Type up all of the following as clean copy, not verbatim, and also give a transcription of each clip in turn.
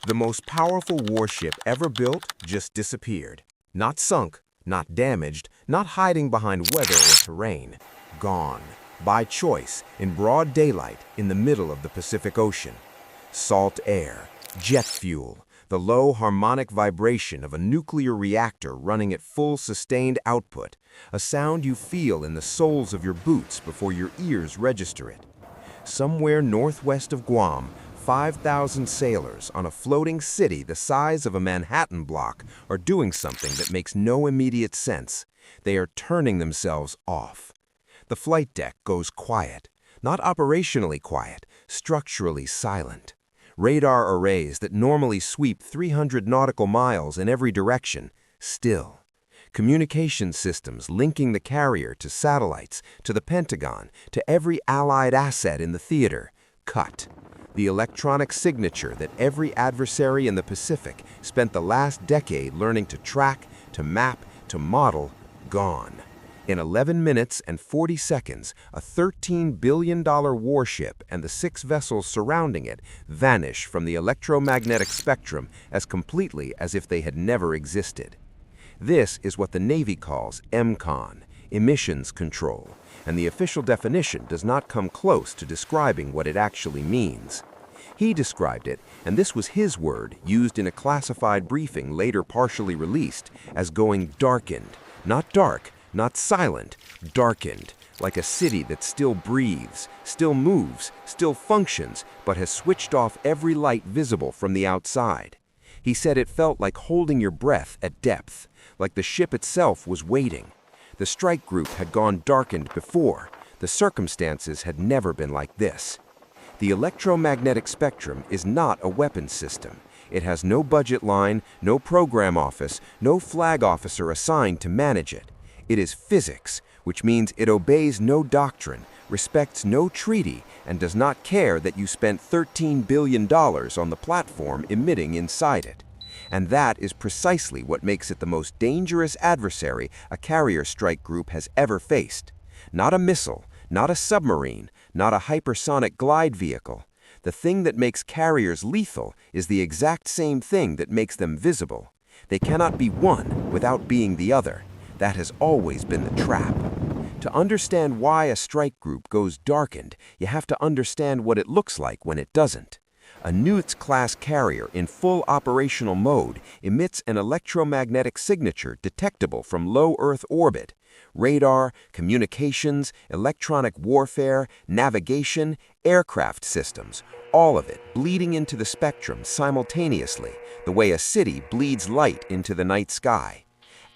The most powerful warship ever built just disappeared. Not sunk, not damaged, not hiding behind weather or terrain. Gone. By choice, in broad daylight, in the middle of the Pacific Ocean. Salt air, jet fuel, the low harmonic vibration of a nuclear reactor running at full sustained output, a sound you feel in the soles of your boots before your ears register it. Somewhere northwest of Guam, 5,000 sailors on a floating city the size of a Manhattan block are doing something that makes no immediate sense. They are turning themselves off. The flight deck goes quiet, not operationally quiet, structurally silent. Radar arrays that normally sweep 300 nautical miles in every direction, still. Communication systems linking the carrier to satellites, to the Pentagon, to every allied asset in the theater, cut. The electronic signature that every adversary in the Pacific spent the last decade learning to track, to map, to model, gone. In 11 minutes and 40 seconds, a $13 billion warship and the 6 vessels surrounding it vanish from the electromagnetic spectrum as completely as if they had never existed. This is what the Navy calls EMCON, emissions control, and the official definition does not come close to describing what it actually means. He described it, and this was his word used in a classified briefing later partially released, as going darkened, not dark, not silent, darkened, like a city that still breathes, still moves, still functions, but has switched off every light visible from the outside. He said it felt like holding your breath at depth, like the ship itself was waiting. The strike group had gone darkened before. The circumstances had never been like this. The electromagnetic spectrum is not a weapons system. It has no budget line, no program office, no flag officer assigned to manage it. It is physics, which means it obeys no doctrine, respects no treaty, and does not care that you spent $13 billion on the platform emitting inside it. And that is precisely what makes it the most dangerous adversary a carrier strike group has ever faced. Not a missile, not a submarine, not a hypersonic glide vehicle. The thing that makes carriers lethal is the exact same thing that makes them visible. They cannot be one without being the other. That has always been the trap. To understand why a strike group goes darkened, you have to understand what it looks like when it doesn't. A Newts-class carrier in full operational mode emits an electromagnetic signature detectable from low Earth orbit. Radar, communications, electronic warfare, navigation, aircraft systems, all of it bleeding into the spectrum simultaneously, the way a city bleeds light into the night sky.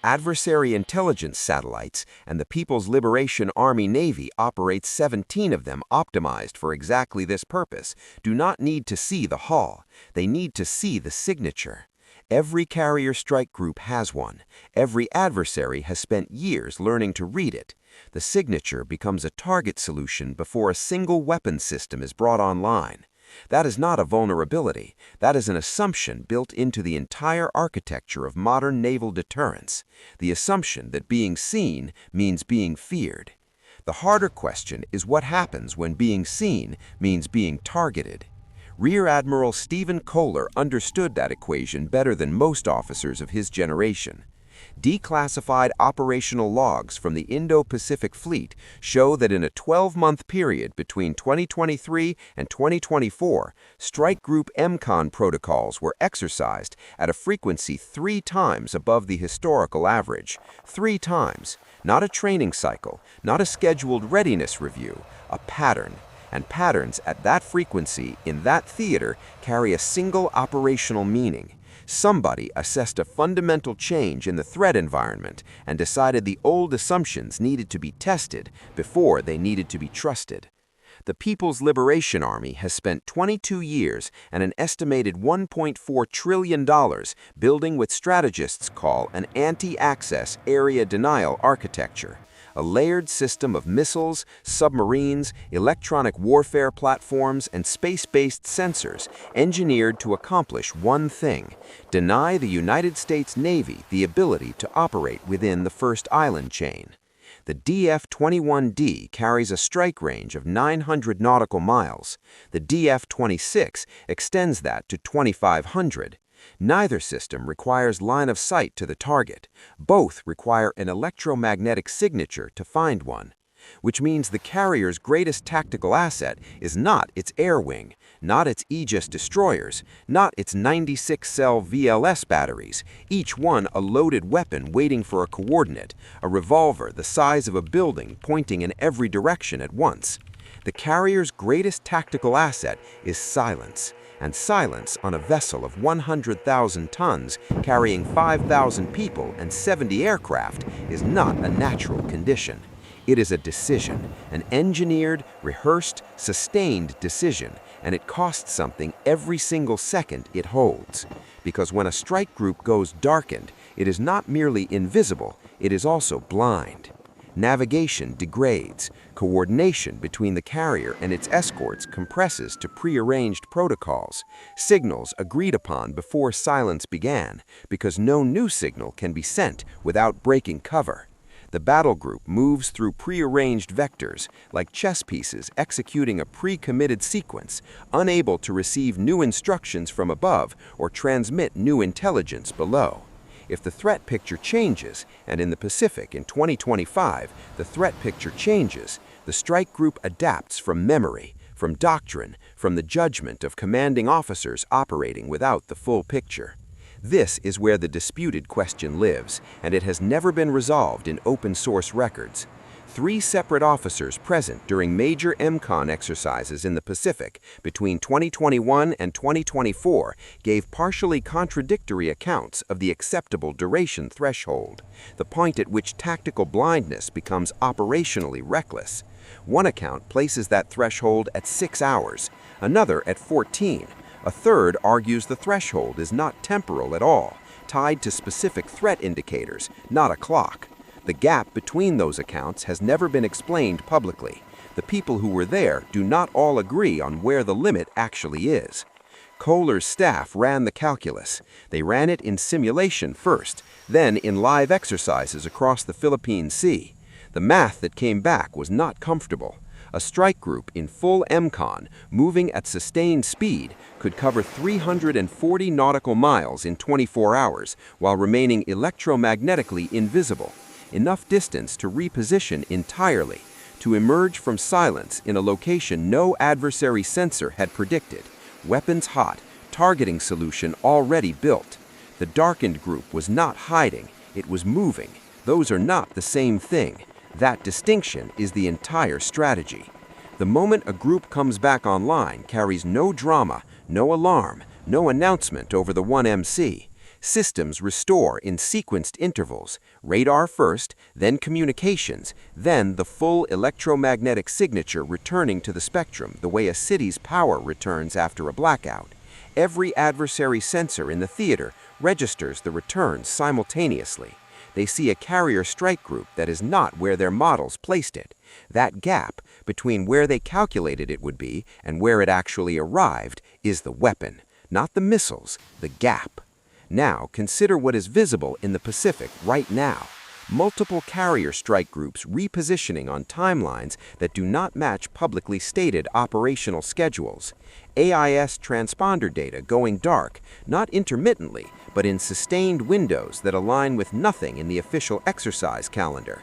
Adversary intelligence satellites and the People's Liberation Army Navy operates 17 of them optimized for exactly this purpose, do not need to see the hull. They need to see the signature. Every carrier strike group has one. Every adversary has spent years learning to read it. The signature becomes a target solution before a single weapon system is brought online. That is not a vulnerability. That is an assumption built into the entire architecture of modern naval deterrence, the assumption that being seen means being feared. The harder question is what happens when being seen means being targeted. Rear Admiral Stephen Koehler understood that equation better than most officers of his generation. Declassified operational logs from the Indo-Pacific Fleet show that in a 12-month period between 2023 and 2024, Strike Group EMCON protocols were exercised at a frequency 3 times above the historical average. 3 times. Not a training cycle, not a scheduled readiness review, a pattern. And patterns at that frequency in that theater carry a single operational meaning. Somebody assessed a fundamental change in the threat environment and decided the old assumptions needed to be tested before they needed to be trusted. The People's Liberation Army has spent 22 years and an estimated $1.4 trillion building what strategists call an anti-access area denial architecture. A layered system of missiles, submarines, electronic warfare platforms, and space-based sensors engineered to accomplish one thing: deny the United States Navy the ability to operate within the first island chain. The DF-21D carries a strike range of 900 nautical miles. The DF-26 extends that to 2,500. Neither system requires line of sight to the target. Both require an electromagnetic signature to find one, which means the carrier's greatest tactical asset is not its air wing, not its Aegis destroyers, not its 96-cell VLS batteries, each one a loaded weapon waiting for a coordinate, a revolver the size of a building pointing in every direction at once. The carrier's greatest tactical asset is silence, and silence on a vessel of 100,000 tons carrying 5,000 people and 70 aircraft is not a natural condition. It is a decision, an engineered, rehearsed, sustained decision, and it costs something every single second it holds. Because when a strike group goes darkened, it is not merely invisible, it is also blind. Navigation degrades. Coordination between the carrier and its escorts compresses to prearranged protocols. Signals agreed upon before silence began, because no new signal can be sent without breaking cover. The battle group moves through prearranged vectors, like chess pieces executing a pre-committed sequence, unable to receive new instructions from above or transmit new intelligence below. If the threat picture changes, and in the Pacific in 2025, the threat picture changes, the strike group adapts from memory, from doctrine, from the judgment of commanding officers operating without the full picture. This is where the disputed question lives, and it has never been resolved in open-source records. 3 separate officers present during major EMCON exercises in the Pacific between 2021 and 2024 gave partially contradictory accounts of the acceptable duration threshold, the point at which tactical blindness becomes operationally reckless. One account places that threshold at 6 hours, another at 14. A third argues the threshold is not temporal at all, tied to specific threat indicators, not a clock. The gap between those accounts has never been explained publicly. The people who were there do not all agree on where the limit actually is. Koehler's staff ran the calculus. They ran it in simulation first, then in live exercises across the Philippine Sea. The math that came back was not comfortable. A strike group in full EMCON, moving at sustained speed, could cover 340 nautical miles in 24 hours while remaining electromagnetically invisible, enough distance to reposition entirely, to emerge from silence in a location no adversary sensor had predicted, weapons hot, targeting solution already built. The Darkened group was not hiding, it was moving. Those are not the same thing. That distinction is the entire strategy. The moment a group comes back online carries no drama, no alarm, no announcement over the 1MC. Systems restore in sequenced intervals, radar first, then communications, then the full electromagnetic signature returning to the spectrum the way a city's power returns after a blackout. Every adversary sensor in the theater registers the returns simultaneously. They see a carrier strike group that is not where their models placed it. That gap between where they calculated it would be and where it actually arrived is the weapon, not the missiles, the gap. Now consider what is visible in the Pacific right now. Multiple carrier strike groups repositioning on timelines that do not match publicly stated operational schedules. AIS transponder data going dark, not intermittently, but in sustained windows that align with nothing in the official exercise calendar.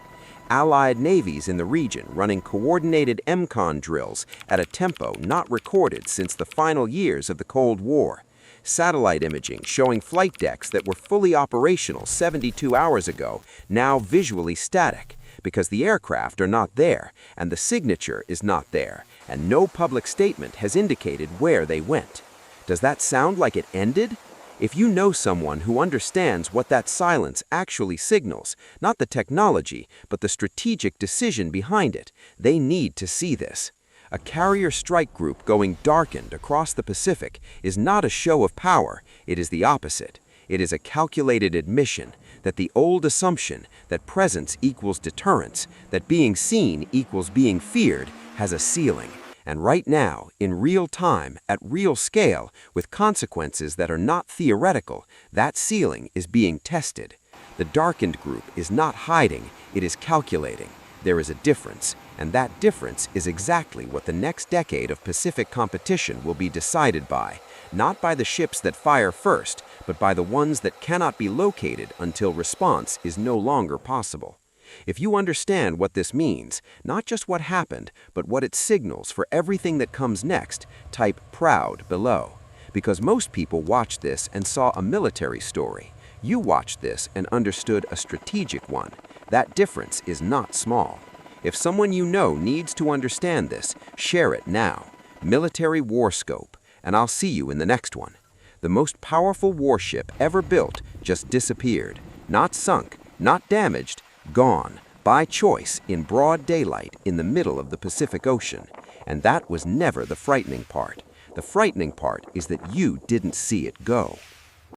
Allied navies in the region running coordinated EMCON drills at a tempo not recorded since the final years of the Cold War. Satellite imaging showing flight decks that were fully operational 72 hours ago, now visually static, because the aircraft are not there, and the signature is not there, and no public statement has indicated where they went. Does that sound like it ended? If you know someone who understands what that silence actually signals, not the technology, but the strategic decision behind it, they need to see this. A carrier strike group going darkened across the Pacific is not a show of power, it is the opposite. It is a calculated admission that the old assumption that presence equals deterrence, that being seen equals being feared, has a ceiling. And right now, in real time, at real scale, with consequences that are not theoretical, that ceiling is being tested. The Darkened group is not hiding, it is calculating. There is a difference, and that difference is exactly what the next decade of Pacific competition will be decided by, not by the ships that fire first, but by the ones that cannot be located until response is no longer possible. If you understand what this means, not just what happened, but what it signals for everything that comes next, type proud below. Because most people watched this and saw a military story. You watched this and understood a strategic one. That difference is not small. If someone you know needs to understand this, share it now. Military War Scope, and I'll see you in the next one. The most powerful warship ever built just disappeared. Not sunk, not damaged, gone, by choice, in broad daylight in the middle of the Pacific Ocean. And that was never the frightening part. The frightening part is that you didn't see it go.